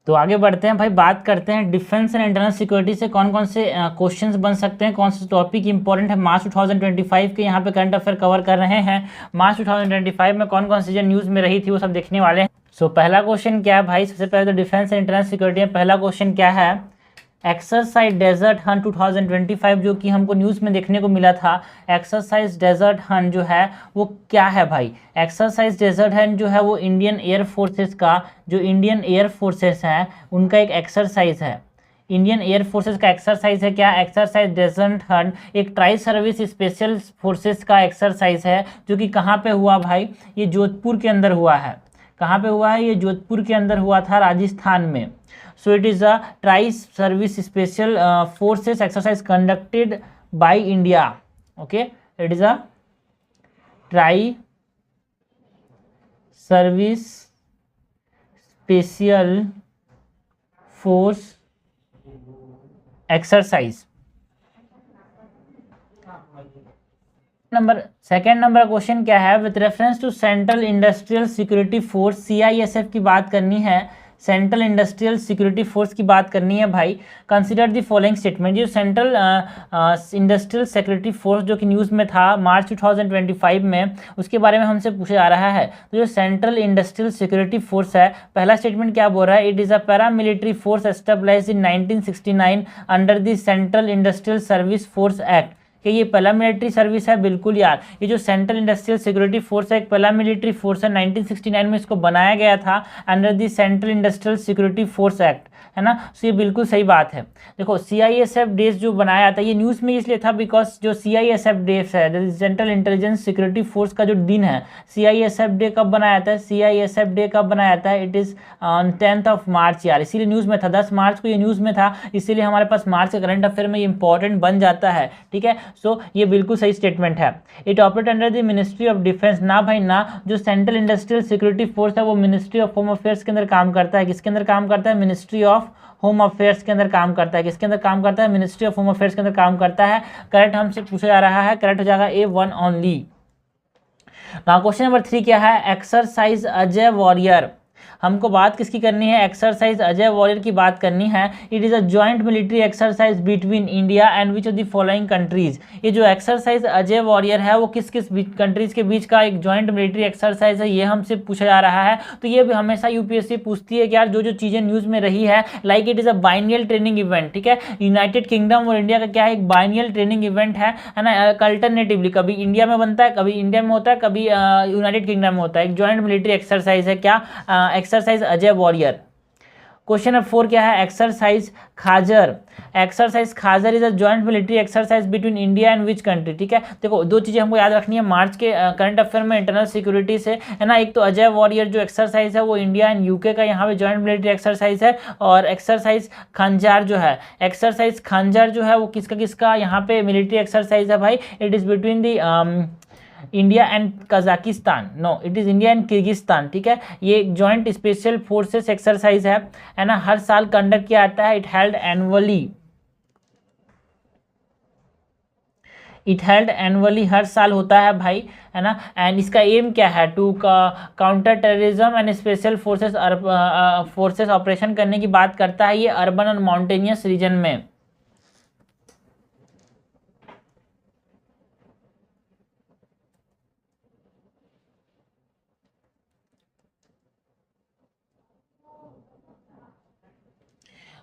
तो आगे बढ़ते हैं भाई, बात करते हैं डिफेंस एंड इंटरनल सिक्योरिटी से कौन कौन से क्वेश्चंस बन सकते हैं, कौन से टॉपिक इंपॉर्टेंट है मार्च 2025 के। यहाँ पे करंट अफेयर कवर कर रहे हैं। मार्च 2025 में कौन कौन सी जो न्यूज़ में रही थी वो सब देखने वाले हैं। सो पहला क्वेश्चन क्या है भाई, सबसे पहले तो डिफेंस एंड इंटरनल सिक्योरिटी में पहला क्वेश्चन क्या है, एक्सरसाइज डेजर्ट हंट 2025 जो कि हमको न्यूज़ में देखने को मिला था। एक्सरसाइज डेजर्ट हंट जो है वो क्या है भाई, एक्सरसाइज डेजर्ट हंट जो है वो इंडियन एयर फोर्सेस का, जो इंडियन एयर फोर्सेस है उनका एक एक्सरसाइज है। इंडियन एयर फोर्सेस का एक्सरसाइज है क्या, एक्सरसाइज डेजर्ट हंट एक ट्राई सर्विस स्पेशल फोर्सेस का एक्सरसाइज है, जो कि कहाँ पे हुआ भाई, ये जोधपुर के अंदर हुआ है। कहाँ पे हुआ है, ये जोधपुर के अंदर हुआ था, राजस्थान में। So it is a tri-service special forces exercise conducted by India. Okay, it is a tri-service special force exercise. Second number question क्या है, with reference to central industrial security force CISF की बात करनी है, सेंट्रल इंडस्ट्रियल सिक्योरिटी फोर्स की बात करनी है भाई। कंसिडर द फॉलोइंग स्टेटमेंट, जो सेंट्रल इंडस्ट्रियल सिक्योरिटी फोर्स जो कि न्यूज़ में था मार्च 2025 में, उसके बारे में हमसे पूछा जा रहा है। तो जो सेंट्रल इंडस्ट्रियल सिक्योरिटी फोर्स है, पहला स्टेटमेंट क्या बोल रहा है, it is a paramilitary force established in 1969 under the central industrial service force act. कि ये पैरामिलिट्री सर्विस है, बिल्कुल यार, ये जो सेंट्रल इंडस्ट्रियल सिक्योरिटी फोर्स है एक पैरामिलिट्री फोर्स है। 1969 में इसको बनाया गया था under the central industrial security force act, है ना। तो ये बिल्कुल सही बात है। देखो CISF डेज जो बनाया था, ये न्यूज़ में इसलिए था बिकॉज जो CISF डेज है, सेंट्रल इंटेलिजेंस सिक्योरिटी फोर्स का जो दिन है, CISF डे कब बनाया था, CISF डे कब बनाया था, it is on 10th of March यार, इसीलिए न्यूज़ में था, 10 मार्च को ये न्यूज़ में था, इसीलिए हमारे पास मार्च के करंट अफेयर में ये इंपॉर्टेंट बन जाता है, ठीक है। सो ये बिल्कुल सही स्टेटमेंट है। It operate under the ministry of defence, ना भाई ना, जो सेंट्रल इंडस्ट्रियल सिक्योरिटी फोर्स है वो मिनिस्ट्री ऑफ होम अफेयर्स के अंदर काम करता है। किसके अंदर काम करता है, मिनिस्ट्री ऑफ होम अफेयर्स के अंदर काम करता है। किसके अंदर काम करता है, मिनिस्ट्री ऑफ होम अफेयर्स के अंदर काम करता है। करेक्ट हमसे पूछा जा रहा है, करेक्ट हो जाएगा A1 only. Now question number 3 क्या है, एक्सरसाइज अजय वॉरियर, हमको बात किसकी करनी है, एक्सरसाइज अजय वॉरियर की बात करनी है। It is a joint military exercise between India and which of the following countries. ये जो एक्सरसाइज अजय वॉरियर है वो किस किस कंट्रीज के बीच का एक जॉइंट मिलिट्री एक्सरसाइज है, ये हमसे पूछा जा रहा है। तो ये भी हमेशा UPSC पूछती है कि यार जो चीज़ें न्यूज़ में रही है, like it is a biennial training event, ठीक है। यूनाइटेड किंगडम और इंडिया का क्या है, एक बाइनियल ट्रेनिंग इवेंट है ना। अल्टरनेटिवली कभी इंडिया में बनता है, कभी इंडिया में होता है, कभी यूनाइटेड किंगडम में होता है। एक जॉइंट मिलिट्री एक्सरसाइज है क्या, exercise Ajay warrior. Question number 4 क्या है, exercise Khanjar, exercise Khanjar is a joint military exercise between India and which country, ठीक है। देखो दो चीज़ें हमको याद रखनी है मार्च के करंट अफेयर में इंटरनल सिक्योरिटी से, है ना। एक तो अजय वॉरियर जो एक्सरसाइज है वो इंडिया एंड UK का यहाँ पे जॉइंट मिलिट्री एक्सरसाइज है, और एक्सरसाइज खंजार जो है, एक्सरसाइज खंजार जो है वो किसका किसका यहाँ पे मिलिट्री एक्सरसाइज है भाई, it is between the India and Kazakhstan, no it is India and Kyrgyzstan, ठीक है। ये जॉइंट स्पेशल फोर्सेस एक्सरसाइज है ना, हर साल कंडक्ट किया जाता है। इट हेल्ड एनुअली, हर साल होता है भाई, है ना। एंड इसका एम क्या है, to counter terrorism and special forces operation करने की बात करता है ये अर्बन और माउंटेनियस रीजन में।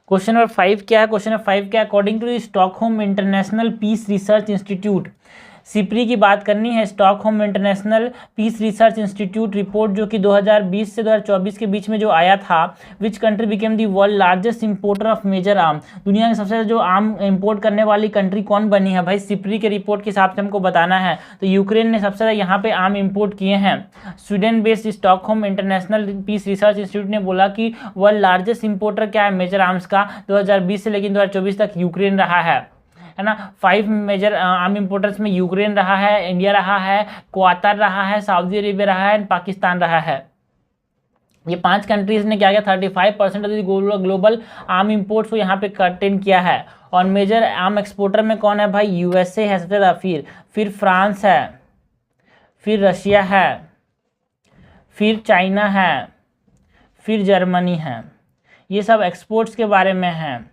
क्वेश्चन नंबर 5 क्या है, क्वेश्चन नंबर 5 क्या, according to the Stockholm International Peace Research Institute, SIPRI की बात करनी है, Stockholm International Peace Research Institute report जो कि 2020 से 2024 के बीच में जो आया था, which country became the world largest importer of major arm, दुनिया के सबसे ज़्यादा जो आम इंपोर्ट करने वाली कंट्री कौन बनी है भाई, सिप्री के रिपोर्ट के हिसाब से हमको बताना है। तो यूक्रेन ने सबसे ज़्यादा यहाँ पे आम इंपोर्ट किए हैं। Sweden based Stockholm International Peace Research Institute ने बोला कि वर्ल्ड लार्जेस्ट इंपोर्टर क्या है मेजर आर्म्स का, 2020 से लेकिन 2024 तक यूक्रेन रहा है ना। 5 मेजर आर्म इंपोर्टर्स में यूक्रेन रहा है, इंडिया रहा है, क्वातर रहा है, सऊदी अरेबिया रहा है, पाकिस्तान रहा है। ये 5 कंट्रीज ने क्या किया, 35% of the global arm imports को यहाँ पे कंटेन किया है। और मेजर आर्म एक्सपोर्टर में कौन है भाई, USA है सबसे ज़्यादा, फिर फ्रांस है, फिर रशिया है, फिर चाइना है, फिर जर्मनी है। ये सब एक्सपोर्ट्स के बारे में है।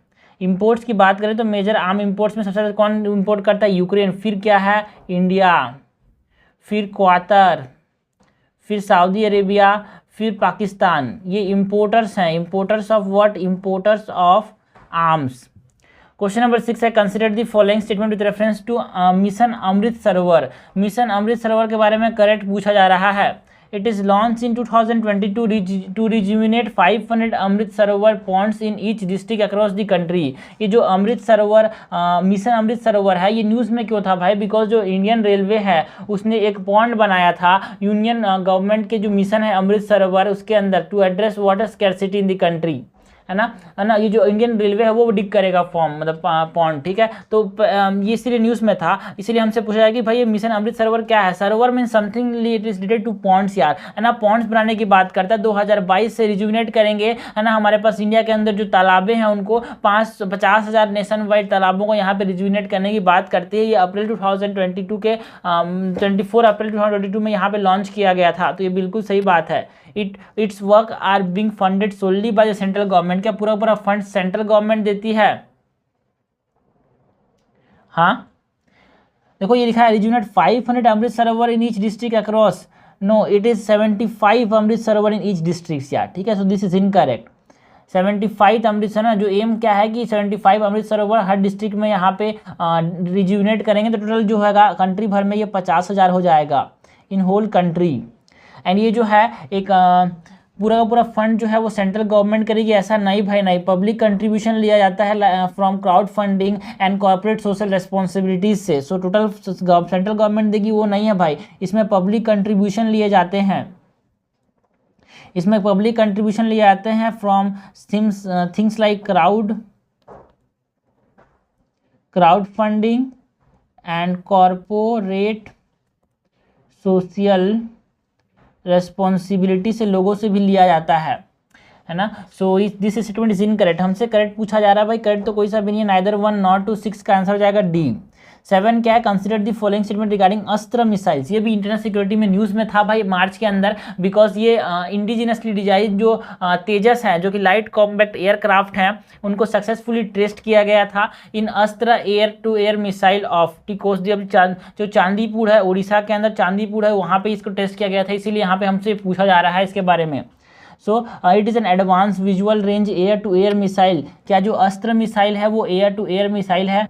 इंपोर्ट्स की बात करें तो मेजर आर्म इंपोर्ट्स में सबसे ज़्यादा कौन इंपोर्ट करता है? यूक्रेन। फिर क्या है? इंडिया, फिर क्वातर, फिर सऊदी अरेबिया, फिर पाकिस्तान। ये इंपोर्टर्स हैं। Importers of what? Importers of arms. Question number 6 है consider the following statement with reference to mission Amrit Sarovar. Mission Amrit सरोवर के बारे में करेक्ट पूछा जा रहा है। It is launch in 2022 to rejuvenate 500 Amrit Sarovar ponds in each district across the country. ये जो अमृत सरोवर मिशन अमृत सरोवर है, ये न्यूज़ में क्यों था भाई? बिकॉज जो इंडियन रेलवे है उसने एक पॉन्ड बनाया था यूनियन गवर्नमेंट के जो मिशन है अमृत सरोवर उसके अंदर, to address water scarcity in the country, है ना। ये जो इंडियन रेलवे है वो डिग करेगा फॉर्म, मतलब पॉन्ड, ठीक है। तो ये इसीलिए न्यूज़ में था, इसीलिए हमसे पूछा जाए कि भाई ये मिशन अमृत सरोवर क्या है? सरोवर mean something it is related to ponds यार, है ना। पॉन्ड्स बनाने की बात करता है। 2022 से रिजुविनेट करेंगे, है ना। हमारे पास इंडिया के अंदर जो तालाबें हैं उनको 50,000 नेशन वाइड तालाबों को यहाँ पे रिजुविनेट करने की बात करती है। ये अप्रैल 2022 के 24 अप्रैल 2022 में यहाँ पे लॉन्च किया गया था। तो ये बिल्कुल सही बात है। It's work are being funded solely by the central government. क्या पूरा पूरा फंड सेंट्रल गवर्नमेंट देती है? हाँ, देखो ये लिखा है rejuvenate 500 Amrit Sarovar in each district across. No, it is 75 Amrit Sarovar in each district यार, ठीक है। So this is incorrect. 75 Amrit Sarovar, जो एम क्या है कि 75 अमृत सरोवर हर डिस्ट्रिक्ट में यहाँ पे रिजुविनेट करेंगे तो टोटल जो है कंट्री भर में ये 50,000 हो जाएगा इन होल कंट्री। एंड ये जो है एक पूरा का पूरा फंड जो है वो सेंट्रल गवर्नमेंट करेगी, ऐसा नहीं भाई, नहीं। पब्लिक कंट्रीब्यूशन लिया जाता है from crowd funding and corporate social responsibilities से। सो टोटल सेंट्रल गवर्नमेंट देगी वो नहीं है भाई, इसमें पब्लिक कंट्रीब्यूशन लिए जाते हैं। इसमें पब्लिक कंट्रीब्यूशन लिए जाते हैं from things like crowd funding and corporate social responsibility से, लोगों से भी लिया जाता है ना। So this statement is incorrect. हमसे करेक्ट पूछा जा रहा है भाई, करेक्ट तो कोई सा भी नहीं है, नाइदर 1 नॉर 2, 6 का आंसर हो जाएगा डी। 7 क्या है? Consider the following statement regarding अस्त्र मिसाइल्स। ये भी इंटरनल सिक्योरिटी में न्यूज़ में था भाई मार्च के अंदर, बिकॉज ये इंडिजिनसली डिजाइन जो तेजस है, जो कि लाइट कॉम्पैक्ट एयरक्राफ्ट हैं, उनको सक्सेसफुली टेस्ट किया गया था इन Astra air to air missile off the coast. जो चांदीपुर है, उड़ीसा के अंदर चांदीपुर है, वहाँ पे इसको टेस्ट किया गया था, इसीलिए यहाँ पे हमसे पूछा जा रहा है इसके बारे में। So it is an advance visual range air to air missile. क्या जो अस्त्र मिसाइल है वो एयर टू एयर मिसाइल है?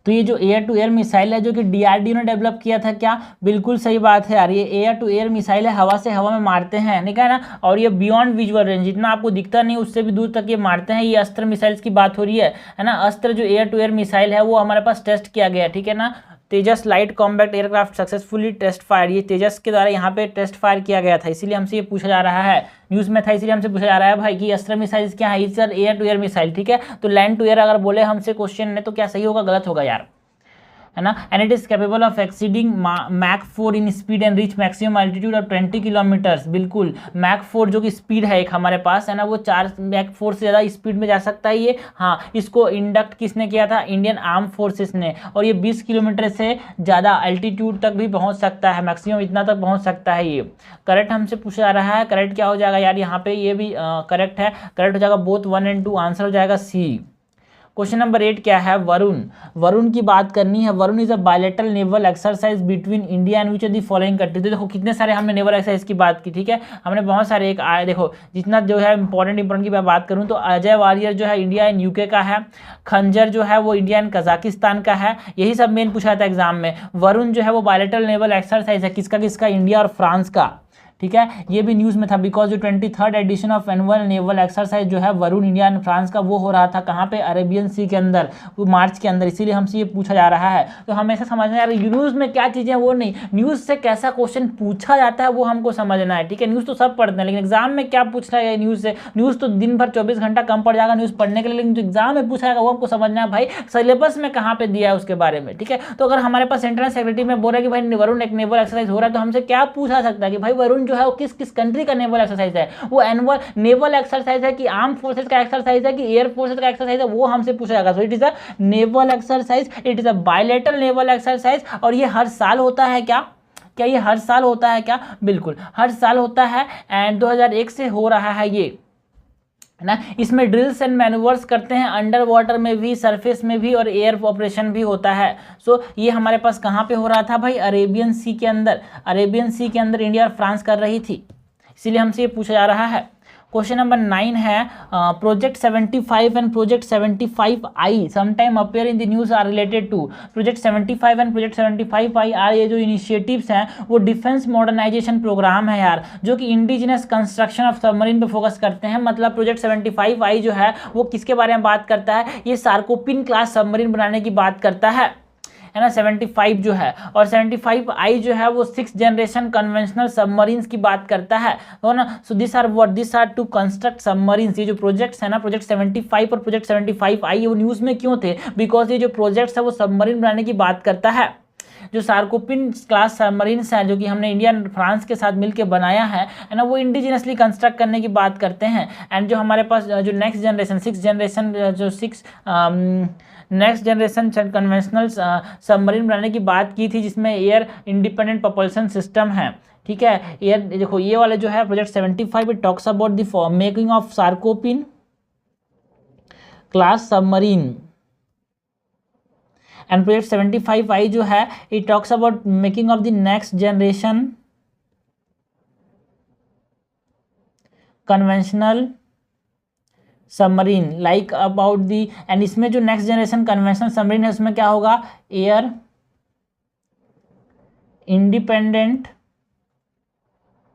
तो ये जो एयर टू एयर मिसाइल है जो कि डीआरडीओ ने डेवलप किया था, क्या? बिल्कुल सही बात है यार, ये एयर टू एयर मिसाइल है, हवा से हवा में मारते हैं, ठीक है ना। और ये बियॉन्ड विजुअल रेंज, जितना आपको दिखता नहीं उससे भी दूर तक ये मारते हैं। ये अस्त्र मिसाइल्स की बात हो रही है ना। अस्त्र जो एयर टू एयर मिसाइल है वो हमारे पास टेस्ट किया गया, ठीक है ना। Tejas light combat aircraft successfully test fire, ये तेजस के द्वारा यहाँ पे टेस्ट फायर किया गया था, इसीलिए हमसे ये पूछा जा रहा है, न्यूज़ में था इसीलिए हमसे पूछा जा रहा है भाई कि अस्त्र मिसाइल्स क्या है? Sir air to air missile, ठीक है। तो लैंड टू एयर अगर बोले हमसे क्वेश्चन ने तो क्या सही होगा? गलत होगा यार, है ना। And it is capable of exceeding Mach 4 in speed and reach maximum altitude of 20 kilometres. बिल्कुल, मैक 4 जो कि स्पीड है एक हमारे पास, है ना, वो 4 मैक 4 से ज़्यादा स्पीड में जा सकता है ये। हाँ, इसको इंडक्ट किसने किया था? इंडियन आर्म फोर्सेस ने। और ये 20 किलोमीटर से ज़्यादा एल्टीट्यूड तक भी पहुँच सकता है, मैक्सिमम इतना तक पहुँच सकता है ये। करेक्ट हमसे पूछा जा रहा है, करेक्ट क्या हो जाएगा यार यहाँ पे? ये भी करेक्ट है, करेक्ट हो जाएगा बोथ 1 और 2, आंसर हो जाएगा सी। क्वेश्चन नंबर 8 क्या है? वरुण की बात करनी है। Varun is a bilateral naval exercise between India and which of the following country. तो देखो कितने सारे हमने नेवल एक्सरसाइज की बात की, ठीक है। हमने बहुत सारे एक आए, देखो जितना जो है इंपॉर्टेंट की मैं बात करूं तो अजय वारियर जो है इंडिया एंड यूके का है, खंजर जो है वो इंडिया एंड कजाकिस्तान का है, यही सब मेन पूछा था एग्जाम में। वरुण जो है वो बायलैटरल नेवल एक्सरसाइज है, किसका किसका? इंडिया और फ्रांस का, ठीक है। ये भी न्यूज़ में था बिकॉज जो 23rd edition of annual naval exercise जो है वरुण इंडिया एंड फ्रांस का, वो हो रहा था कहाँ पे? अरेबियन सी के अंदर, वो मार्च के अंदर, इसीलिए हमसे ये पूछा जा रहा है। तो हमेशा समझना यार न्यूज़ में क्या चीज़ें वो नहीं, न्यूज़ से कैसा क्वेश्चन पूछा जाता है वो हमको समझना है, ठीक है। न्यूज़ तो सब पढ़ते हैं लेकिन एग्जाम में क्या पूछना है न्यूज़ से? न्यूज़ तो दिन भर 24 घंटा कम पड़ जाएगा न्यूज़ पढ़ने के लिए, लेकिन जो एग्जाम में पूछा जाएगा वो हमको समझना है भाई सिलेबस में कहाँ पे दिया है उसके बारे में, ठीक है। तो अगर हमारे पास इंटरनल सेक्रेटरी में बोल रहा है कि भाई वरुण एक नेवल एक्सरसाइज हो रहा है, तो हमसे क्या पूछा सकता है कि भाई वरुण जो है वो किस किस कंट्री का नेवल एक्सरसाइज है? वो एनुअल नेवल एक्सरसाइज है कि आर्म फोर्सेस का एक्सरसाइज है कि एयर फोर्सेस का एक्सरसाइज है, वो हमसे पूछा जाएगा। So it is a naval exercise, it is a bilateral naval exercise. और ये हर साल होता है क्या? क्या ये हर साल होता है क्या? बिल्कुल हर साल होता है, एंड 2001 से हो रहा है ये, है ना। इसमें ड्रिल्स एंड मैनूवर्स करते हैं, अंडर वाटर में भी, सरफेस में भी और एयर ऑपरेशन भी होता है। सो ये हमारे पास कहाँ पे हो रहा था भाई, अरेबियन सी के अंदर। अरेबियन सी के अंदर इंडिया और फ्रांस कर रही थी, इसीलिए हमसे ये पूछा जा रहा है। क्वेश्चन नंबर 9 है project 75 and project 75I sometime appear in the news are related to. Project 75 and project 75I are, ये जो इनिशिएटिव्स हैं वो डिफेंस मॉडर्नाइजेशन प्रोग्राम है यार, जो कि इंडिजिनस कंस्ट्रक्शन ऑफ सबमरीन पे फोकस करते हैं। मतलब प्रोजेक्ट 75I जो है वो किसके बारे में बात करता है, ये सार्कोपिन क्लास सबमरीन बनाने की बात करता है ना 75 जो है। और 75I जो है वो 6th जनरेशन कन्वेंशनल सबमरीन्स की बात करता है, तो ना। So this are what, this are to construct submarines. ये जो प्रोजेक्ट्स है ना, प्रोजेक्ट 75 और प्रोजेक्ट 75I, वो न्यूज़ में क्यों थे, बिकॉज ये जो प्रोजेक्ट्स है वो सबमरीन बनाने की बात करता है। जो सार्कोपिन क्लास सबमरीन्स हैं जो कि हमने इंडिया और फ्रांस के साथ मिलकर बनाया है ना, वो इंडिजिनसली कंस्ट्रक्ट करने की बात करते हैं। एंड जो हमारे पास जो नेक्स्ट जनरेशन, 6th जनरेशन, जो नेक्स्ट जनरेशन कन्वेंशनल सबमरीन बनाने की बात की थी, जिसमें एयर इंडिपेंडेंट propulsion सिस्टम है, ठीक है। एयर देखो ये वाले जो है project 75 it talks about the making of Scorpene class submarine, and project 75I जो है it talks about making of the next generation conventional submarine like about the. And इसमें जो नेक्स्ट जनरेशन कन्वेंशनल सबमरीन है उसमें क्या होगा, air independent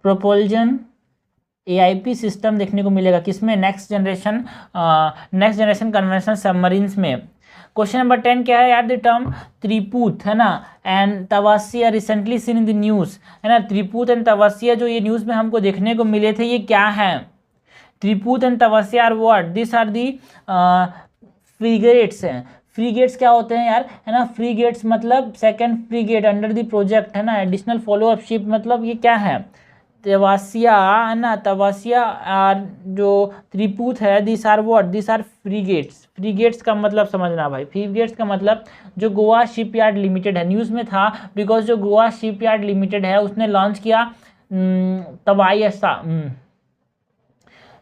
propulsion AIP system देखने को मिलेगा, किसमें, नेक्स्ट जनरेशन कन्वेंशनल सबमरीन्स में। क्वेश्चन नंबर 10 क्या है यार, द टर्म त्रिपूत, है ना, and Tavasya recently seen in the news, है ना। त्रिपूत एंड तवासिया जो ये न्यूज़ में हमको देखने को मिले थे, ये क्या है, Triput and Tavasya are what, this are the frigates हैं। फ्रीगेट्स क्या होते हैं यार, है ना, फ्रीगेट्स मतलब second freight under the project, है ना, एडिशनल फॉलोअप शिप, मतलब ये क्या है, तवासिया, है ना, तवासिया आर जो त्रिपूत है, this are what, this are frigates. Frigates का मतलब समझना भाई, फ्रीगेट्स का मतलब जो गोवा शिपयार्ड लिमिटेड है, न्यूज़ में था बिकॉज जो गोवा शिपयार्ड लिमिटेड है उसने लॉन्च किया तवायसा,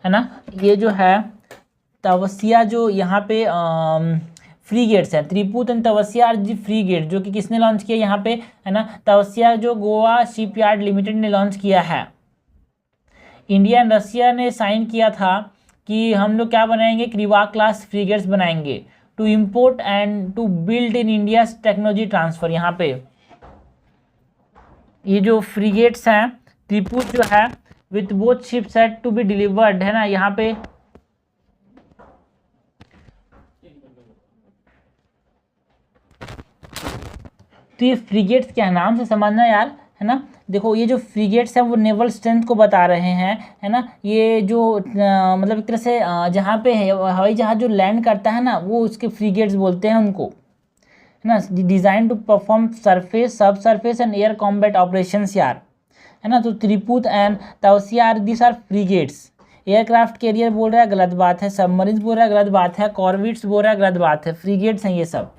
है ना। ये जो है तवसिया जो यहाँ पे फ्रीगेट्स हैं, त्रिपूत and Tavasya R G freight, जो कि किसने लॉन्च किया यहाँ पे, है ना, तवसिया जो गोवा शिपयार्ड लिमिटेड ने लॉन्च किया है। इंडिया एंड रशिया ने साइन किया था कि हम लोग क्या बनाएंगे, क्रिवा क्लास फ्रीगेट्स बनाएंगे to import and to build in India technology transfer. यहाँ पे ये जो फ्रीगेट्स हैं त्रिपूत जो है with both ship set to be delivered, है ना, यहाँ पे तो ये फ्रीगेट्स क्या नाम से समझना यार, है ना। देखो ये जो फ्रीगेट्स हैं वो नेवल स्ट्रेंथ को बता रहे हैं, है ना। ये जो मतलब एक तरह से जहाँ पे हवाई जहाज जो लैंड करता है ना, वो उसके फ्रीगेट्स बोलते हैं उनको, है ना। Design to perform surface, sub surface and air combat operations यार, है ना। तो Triput and Tavasya are this are frigates. Aircraft carrier बोल रहा है, गलत बात है। सबमरीन्स बोल रहा है, गलत बात है। कॉर्वेट्स बोल रहा है, गलत बात है। फ्रीगेट्स हैं ये सब,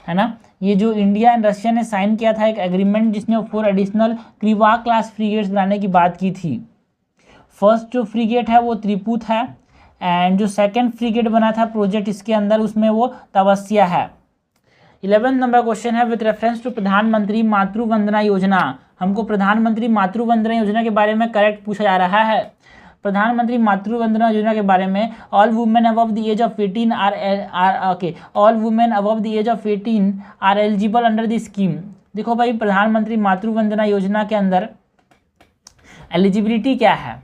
है ना। ये जो इंडिया एंड रशिया ने साइन किया था एक एग्रीमेंट, जिसने 4 एडिशनल क्रिवा क्लास फ्रीगेट्स बनाने की बात की थी। फर्स्ट जो फ्रीगेट है वो त्रिपूत है, एंड जो सेकंड फ्रीगेट बना था प्रोजेक्ट इसके अंदर, उसमें वो तवसिया है। 11 नंबर क्वेश्चन है विद रेफरेंस टू प्रधानमंत्री मातृ वंदना योजना। हमको प्रधानमंत्री मातृ वंदना योजना के बारे में करेक्ट पूछा जा रहा है। प्रधानमंत्री मातृ वंदना योजना के बारे में, all women above the age of 18 all women above the age of 18 are eligible under the scheme. देखो भाई प्रधानमंत्री मातृ वंदना योजना के अंदर एलिजिबिलिटी क्या है,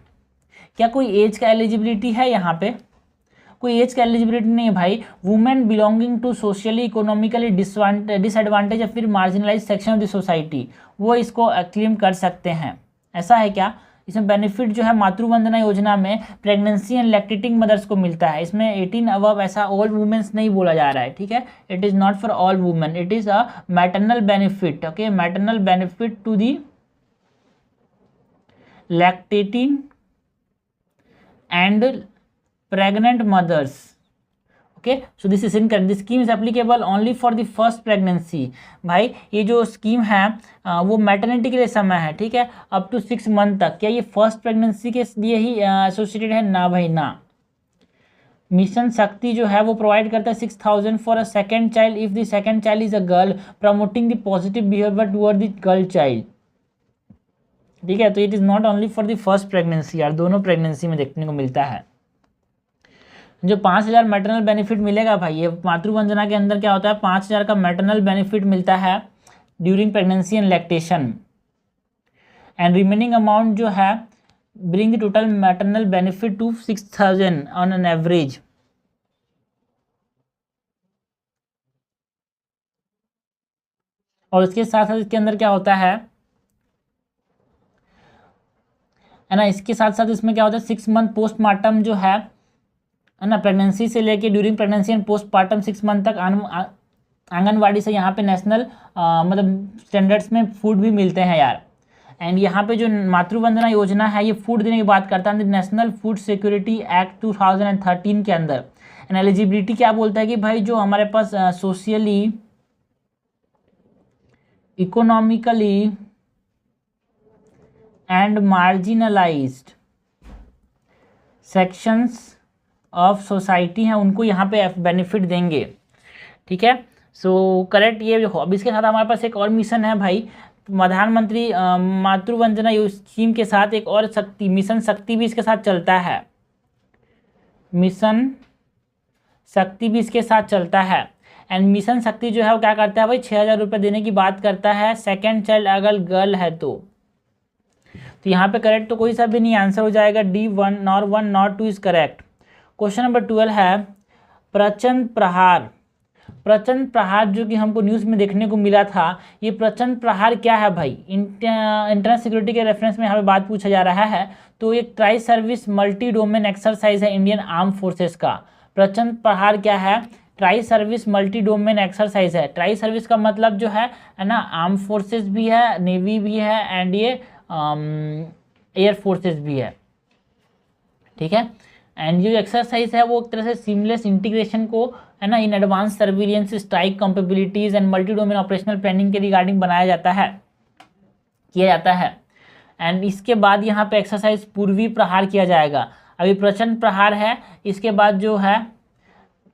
क्या कोई एज का एलिजिबिलिटी है, यहाँ पे कोई एज का एलिजिबिलिटी नहीं है भाई। Women belonging to socially economically disadvantage या फिर marginalise section of the society, वो इसको क्लेम कर सकते हैं। ऐसा है क्या, इसमें बेनिफिट जो है मातृ वंदना योजना में प्रेगनेंसी एंड लैक्टेटिंग मदर्स को मिलता है। इसमें 18 अबव ऐसा ऑल वुमेन्स नहीं बोला जा रहा है, ठीक है। It is not for all women, it is a maternal benefit, okay, maternal benefit to the lactating and pregnant mothers, okay. So this is incorrect, this scheme is applicable only for the first pregnancy. भाई ये जो scheme है वो maternity के लिए समय है, ठीक है, अप टू 6 मंथ तक। क्या ये फर्स्ट प्रेगनेंसी के लिए ही एसोसिएटेड है, ना भाई ना, मिशन शक्ति जो है वो प्रोवाइड करता है 6,000 for a second child if the second child is a girl, promoting the positive behaviour toward the girl child. ठीक है, तो it is not only for the first pregnancy यार, दोनों प्रेगनेंसी में देखने को मिलता है। जो 5,000 मैटरनल बेनिफिट मिलेगा भाई, ये मातृवंदना के अंदर क्या होता है, 5,000 का मैटरनल बेनिफिट मिलता है during pregnancy and lactation, and remaining amount जो है bring the total maternal benefit to 6,000 on an average. और इसके साथ साथ इसके अंदर क्या होता है ना, इसके साथ साथ इसमें क्या होता है 6 मंथ पोस्टमार्टम जो है ना, प्रेगनेंसी से लेके during pregnancy and postmortem 6 month तक आंगनवाड़ी से यहाँ पे नेशनल मतलब स्टैंडर्ड्स में फूड भी मिलते हैं यार। एंड यहाँ पे जो मातृवंदना योजना है ये फूड देने की बात करता है नेशनल फूड सिक्योरिटी एक्ट 2013 के अंदर। एंड एलिजिबिलिटी क्या बोलता है कि भाई जो हमारे पास socially economically and marginalized sections of society हैं उनको यहाँ पे बेनिफिट देंगे। ठीक है, सो करेक्ट ये जो। अब इसके साथ हमारे पास एक और मिशन है भाई, प्रधानमंत्री मातृवंदना स्कीम के साथ एक और शक्ति मिशन शक्ति भी इसके साथ चलता है, मिशन शक्ति भी इसके साथ चलता है। एंड मिशन शक्ति जो है वो क्या करता है भाई, 6,000 रुपये देने की बात करता है सेकेंड चाइल्ड अगर गर्ल है तो यहाँ पे करेक्ट तो कोई सा भी नहीं, आंसर हो जाएगा D, 1 not 2 is correct. Question number 12 है प्रचंड प्रहार। प्रचंड प्रहार जो कि हमको न्यूज़ में देखने को मिला था, ये प्रचंड प्रहार क्या है भाई, इंटरनेशनल सिक्योरिटी के रेफरेंस में यहाँ पे बात पूछा जा रहा है। तो एक tri service multi domain exercise है इंडियन आर्म फोर्सेस का। प्रचंड प्रहार क्या है, tri service multi domain exercise है। ट्राई सर्विस का मतलब जो है ना, आर्म फोर्सेस भी है, नेवी भी है एंड ये एयर फोर्सेस भी है। ठीक है, एंड ये एक्सरसाइज है वो एक तरह से सीमलेस इंटीग्रेशन को है ना in advance surveillance strike capabilities and multi domain operational planning के रिगार्डिंग बनाया जाता है, किया जाता है। एंड इसके बाद यहाँ पे एक्सरसाइज पूर्वी प्रहार किया जाएगा। अभी प्रचंड प्रहार है, इसके बाद जो है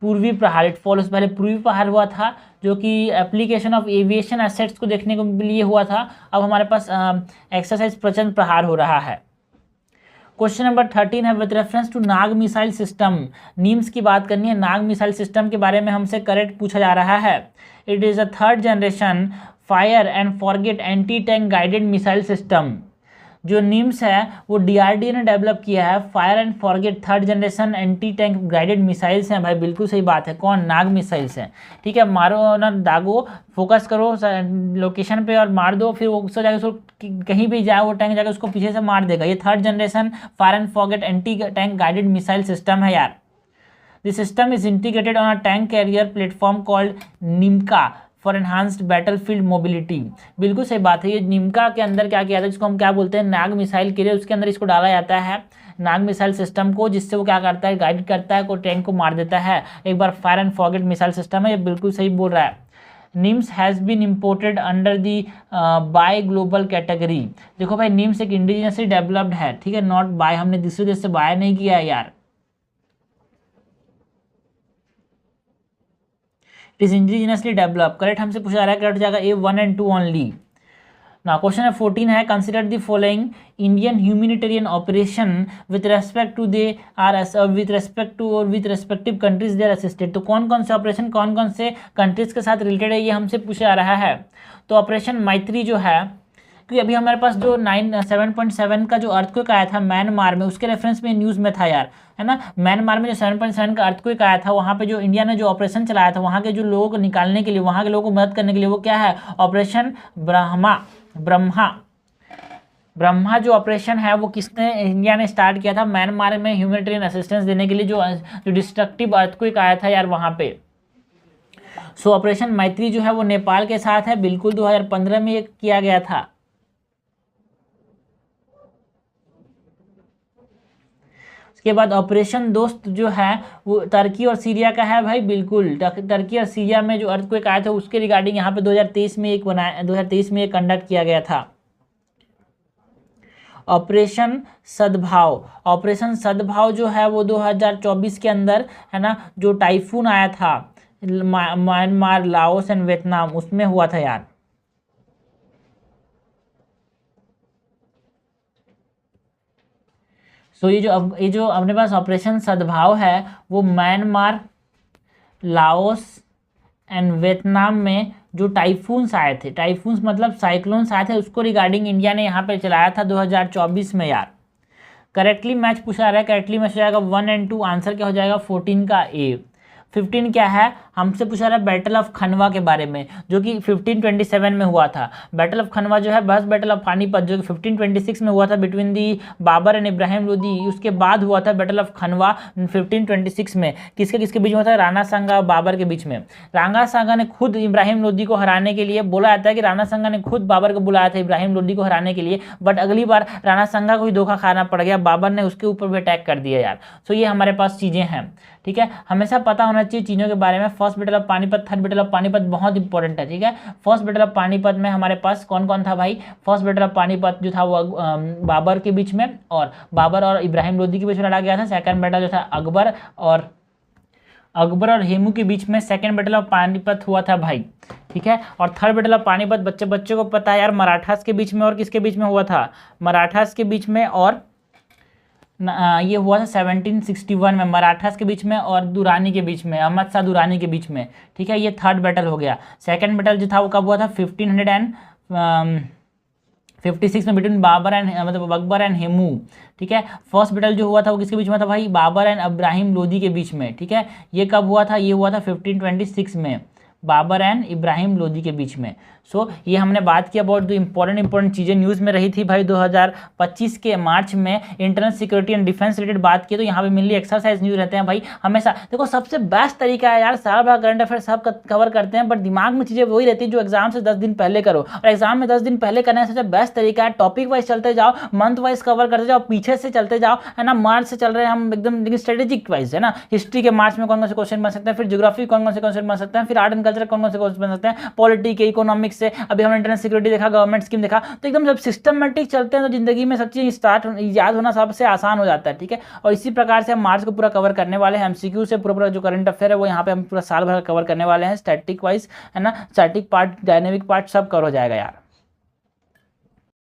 पूर्वी प्रहार, इट फॉलोस। पहले पूर्वी प्रहार हुआ था जो कि एप्लीकेशन ऑफ एविएशन एसेट्स को देखने को लिए हुआ था, अब हमारे पास एक्सरसाइज प्रचंड प्रहार हो रहा है। क्वेश्चन नंबर 13 है with reference to Nag missile system. नीम्स की बात करनी है, नाग मिसाइल सिस्टम के बारे में हमसे करेक्ट पूछा जा रहा है। It is a 3rd generation fire and forget anti tank guided missile system. जो नीम्स है वो डीआरडीओ ने डेवलप किया है, fire and forget 3rd generation anti tank guided missiles हैं भाई, बिल्कुल सही बात है। कौन, नाग मिसाइल्स हैं। ठीक है, मारो ना दागो, फोकस करो लोकेशन पे और मार दो, फिर वो उससे जाकर उसको कहीं भी जाए वो टैंक जाकर उसको पीछे से मार देगा। ये 3rd generation fire and forget anti tank guided missile system है यार। This system is integrated on a tank carrier platform called NAMICA for enhanced battlefield mobility. बिल्कुल सही बात है, ये निम्का के अंदर क्या किया था, जिसको हम क्या बोलते हैं नाग मिसाइल के लिए, उसके अंदर इसको डाला जाता है नाग मिसाइल सिस्टम को, जिससे वो क्या करता है, गाइड करता है, को टैंक को मार देता है। एक बार fire and forget missile system है, ये बिल्कुल सही बोल रहा है। NAMIS has been imported under the buy global category. देखो भाई, निम्स एक इंडिजिनियसली डेवलप्ड है, ठीक है, नॉट बाय, हमने दूसरे देश से बाय नहीं किया है यार। It is indigenously develop, correct हमसे पूछा जा रहा है, करेक्ट हो जाएगा ए 1 and 2 ओनली। ना क्वेश्चन है 14 है consider the following Indian humanitarian operation with respect to they are with respect to और with respective countries they are assisted. तो कौन कौन से ऑपरेशन कौन कौन से कंट्रीज के साथ रिलेटेड है, ये हमसे पूछा जा रहा है। तो ऑपरेशन मैत्री जो है, क्योंकि अभी हमारे पास जो 7.7 का जो अर्थक्वेक आया था म्यांमार में, उसके रेफरेंस में न्यूज़ में था यार, है ना। म्यांमार में जो 7.7 का अर्थक्वेक आया था, वहाँ पे जो इंडिया ने जो ऑपरेशन चलाया था, वहाँ के जो लोगों को निकालने के लिए, वहाँ के लोगों को मदद करने के लिए, वो क्या है, ऑपरेशन ब्रह्मा जो ऑपरेशन है वो किसने, इंडिया ने स्टार्ट किया था म्यांमार में ह्यूमैनिटेरियन असिस्टेंस देने के लिए, जो डिस्ट्रक्टिव अर्थक्वेक आया था यार वहाँ पे। सो ऑपरेशन मैत्री जो है वो नेपाल के साथ है, बिल्कुल 2015 में ये किया गया था। उसके बाद ऑपरेशन दोस्त जो है वो टर्की और सीरिया का है भाई, बिल्कुल टर्की और सीरिया में जो अर्थक्वेक आया था उसके रिगार्डिंग यहाँ पे 2023 में एक कंडक्ट किया गया था। ऑपरेशन सद्भाव, ऑपरेशन सद्भाव जो है वो 2024 के अंदर है ना, जो टाइफून आया था म्यांमार, लाओस एंड वियतनाम, उसमें हुआ था यार। सो ये जो अपने पास ऑपरेशन सद्भाव है वो म्यांमार, लाओस एंड वियतनाम में जो टाइफून्स आए थे, टाइफून्स मतलब साइक्लोन्स आए थे, उसको रिगार्डिंग इंडिया ने यहाँ पे चलाया था 2024 में यार। करेक्टली मैच पूछा रहा है, करेक्टली मैच हो जाएगा 1 और 2, आंसर क्या हो जाएगा 14 का ए। 15 क्या है, हमसे पूछा रहा है बैटल ऑफ खनवा के बारे में, जो कि 1527 में हुआ था। बैटल ऑफ खनवा जो है बस बैटल ऑफ पानीपत जो कि 1526 में हुआ था between the Babur and Ibrahim Lodi. उसके बाद हुआ था बैटल ऑफ खनवा 1526 में, किसके किसके बीच में हुआ था, राणा सांगा और बाबर के बीच में। राणा सांगा ने खुद इब्राहिम लोदी को हराने के लिए, बोला जाता है कि राणा सांगा ने खुद बाबर को बुलाया था इब्राहिम लोदी को हराने के लिए, बट अगली बार राणा सांगा को ही धोखा खाना पड़ गया, बाबर ने उसके ऊपर भी अटैक कर दिया यार। सो ये हमारे पास चीज़ें हैं, ठीक है, हमेशा पता होना चाहिए चीज़ों के बारे में। First battle of Panipat, third battle of Panipat बहुत इंपॉर्टेंट है, ठीक है। फर्स्ट बैटल ऑफ पानीपत में हमारे पास कौन कौन था भाई, फर्स्ट बैटल ऑफ पानीपत जो था वो बाबर के बीच में और बाबर और इब्राहिम लोदी के बीच में लड़ा गया था। सेकंड बैटल जो था अकबर और हेमू के बीच में सेकंड बैटल ऑफ पानीपत हुआ था भाई, ठीक है। और थर्ड बैटल ऑफ पानीपत बच्चे को पता है यार, मराठास के बीच में और किसके बीच में हुआ था, मराठास के बीच में, और ये हुआ था 1761 में, मराठास के बीच में और दुरानी के बीच में, अहमद शाह दुरानी के बीच में, ठीक है। ये थर्ड बैटल हो गया। सेकंड बैटल जो था वो कब हुआ था, 1556 में बिटवीन बाबर एंड मतलब अकबर एंड हेमू, ठीक है। फर्स्ट बैटल जो हुआ था वो किसके बीच में था भाई, बाबर एंड इब्राहिम लोदी के बीच में, ठीक है। ये कब हुआ था, ये हुआ था 1526 में, बाबर एंड इब्राहिम लोदी के बीच में। सो ये हमने बात की अबाउट जो इंपॉर्टेंट चीज़ें न्यूज़ में रही थी भाई 2025 के मार्च में, internal security and defence related बात की, तो यहाँ पे मेनली एक्सरसाइज न्यूज़ रहते हैं भाई हमेशा। देखो सबसे बेस्ट तरीका है यार, सारा भर करंट अफेयर सब कवर करते हैं, बट दिमाग में चीज़ें वही रहती है जो एग्जाम से 10 दिन पहले करो, और एग्जाम में 10 दिन पहले करने से सबसे बेस्ट तरीका है टॉपिक वाइज चलते जाओ, मंथ वाइज कवर करते जाओ, पीछे से चलते जाओ, है ना। मार्च से चल रहे हैं हम एकदम, लेकिन स्ट्रेटेजिक वाइज, है ना। हिस्ट्री के मार्च में कौन कौन से क्वेश्चन बन सकते हैं, फिर ज्योग्राफी कौन कौन से क्वेश्चन बन सकते हैं, फिर आर्ट एंड कल्चर कौन कौन से क्वेश्चन बन सकते हैं, पॉलिटी के, इकोनॉमिक्स से, अभी हमने इंटरनल सिक्योरिटी देखा, गवर्नमेंट स्कीम देखा, तो एकदम जब सिस्टमेटिक चलते हैं तो जिंदगी में सब चीज़ स्टार्ट याद होना सबसे आसान हो जाता है, ठीक है। और इसी प्रकार से हम मार्च को पूरा कवर करने वाले हैं, एमसीक्यू से पूरा जो करंट अफेयर है वो यहाँ पे हम पूरा साल भर कवर करने वाले हैं, स्टैटिक वाइज, है ना, स्टैटिक पार्ट, डायनेमिक पार्ट सब कवर हो जाएगा यार।